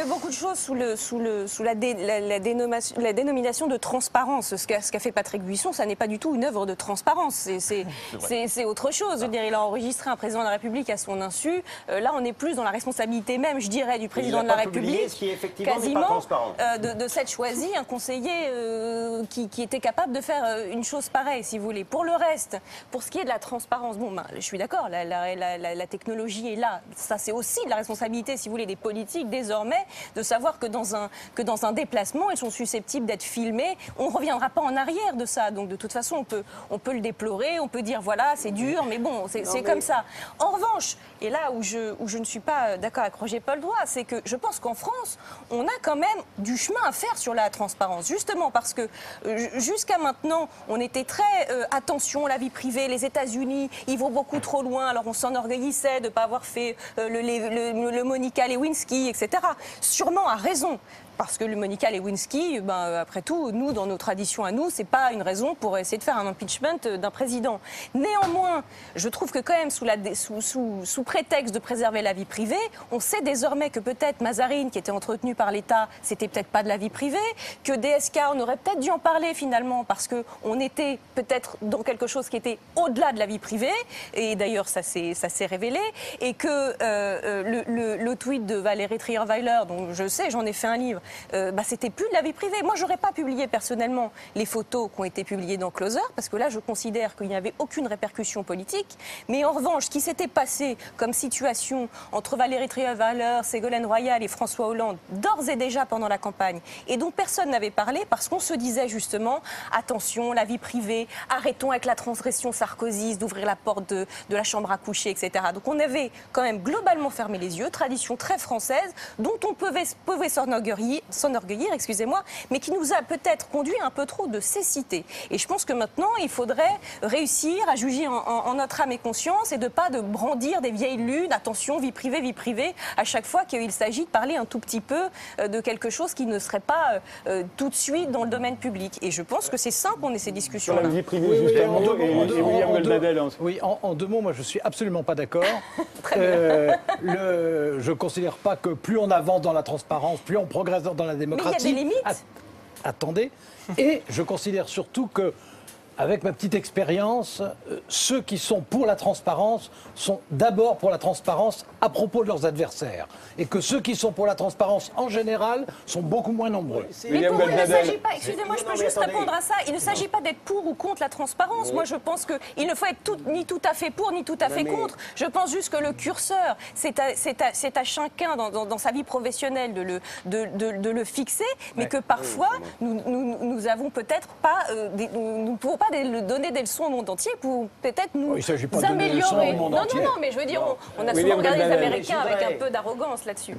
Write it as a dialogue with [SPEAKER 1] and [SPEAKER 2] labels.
[SPEAKER 1] met beaucoup de choses sous la dénomination de transparence. Ce qu'a fait Patrick Buisson, ça n'est pas du tout une œuvre de transparence. C'est autre chose. Je veux dire, il a enregistré un président de la République à son insu. Là, on est plus dans la responsabilité même, je dirais, du président de la République.
[SPEAKER 2] Ce qui effectivement
[SPEAKER 1] quasiment
[SPEAKER 2] n'est pas transparent.
[SPEAKER 1] De s'être choisi un conseiller qui était capable de faire une chose pareille, si vous voulez. Pour le reste, pour ce qui est de la transparence, bon, ben, je suis d'accord, la technologie est là. Ça, c'est aussi de la responsabilité, si vous voulez, des politiques désormais, de savoir que dans un déplacement, ils sont susceptibles d'être filmés. On ne reviendra pas en arrière de ça. Donc, de toute façon, on peut le déplorer, on peut dire, voilà, c'est dur, mais bon, c'est comme ça. En revanche, et là où je ne suis pas d'accord avec Roger Paul-Droit, c'est que je pense qu'en France, on a quand même du chemin à faire sur la transparence. Justement parce que jusqu'à maintenant, on était très attention, la vie privée, les États-Unis, ils vont beaucoup trop loin. Alors on s'enorgueillissait de ne pas avoir fait le Monica Lewinsky, etc. Sûrement à raison. Parce que le Monica Lewinsky, ben, après tout, nous, dans nos traditions à nous, c'est pas une raison pour essayer de faire un impeachment d'un président. Néanmoins, je trouve que quand même, sous prétexte de préserver la vie privée, on sait désormais que peut-être Mazarine, qui était entretenu par l'État, c'était peut-être pas de la vie privée, que DSK, on aurait peut-être dû en parler finalement, parce qu'on était peut-être dans quelque chose qui était au-delà de la vie privée, et d'ailleurs ça s'est révélé, et que le tweet de Valérie Trierweiler, dont je sais, j'en ai fait un livre, c'était plus de la vie privée. Moi, j'aurais pas publié personnellement les photos qui ont été publiées dans Closer, parce que là, je considère qu'il n'y avait aucune répercussion politique. Mais en revanche, ce qui s'était passé comme situation entre Valérie Trierweiler, Ségolène Royal et François Hollande, d'ores et déjà pendant la campagne, et dont personne n'avait parlé, parce qu'on se disait justement, attention, la vie privée, arrêtons avec la transgression sarkozyste, d'ouvrir la porte de la chambre à coucher, etc. Donc on avait quand même globalement fermé les yeux, tradition très française, dont on pouvait s'enorgueillir, excusez-moi, mais qui nous a peut-être conduit un peu trop de cécité. Et je pense que maintenant, il faudrait réussir à juger en notre âme et conscience et de pas de brandir des vieilles lunes, attention, vie privée, à chaque fois qu'il s'agit de parler un tout petit peu de quelque chose qui ne serait pas tout de suite dans le domaine public. Et je pense que c'est sain qu'on ait ces discussions-là.
[SPEAKER 3] Sur la vie privée, justement, et William Goldnadel.
[SPEAKER 4] Oui, en deux mots, moi je suis absolument pas d'accord. Je considère pas que plus on avance dans la transparence, plus on progresse dans la démocratie.
[SPEAKER 1] Mais il y a des limites.
[SPEAKER 4] Attendez. Et je considère surtout que, avec ma petite expérience, ceux qui sont pour la transparence sont d'abord pour la transparence à propos de leurs adversaires. Et que ceux qui sont pour la transparence en général sont beaucoup moins nombreux.
[SPEAKER 1] Mais pour eux, il ne s'agit pas, excusez-moi, je peux juste répondre à ça, il ne s'agit pas d'être pour ou contre la transparence. Oui. Moi, je pense qu'il ne faut être ni tout à fait pour, ni tout à fait contre. Je pense juste que le curseur, c'est à chacun dans sa vie professionnelle de le fixer, mais que parfois, nous avons peut-être pas, nous ne pouvons pas donner des leçons au monde entier pour peut-être nous améliorer. Non, mais je veux dire, on a souvent regardé les Américains avec un peu d'arrogance là-dessus.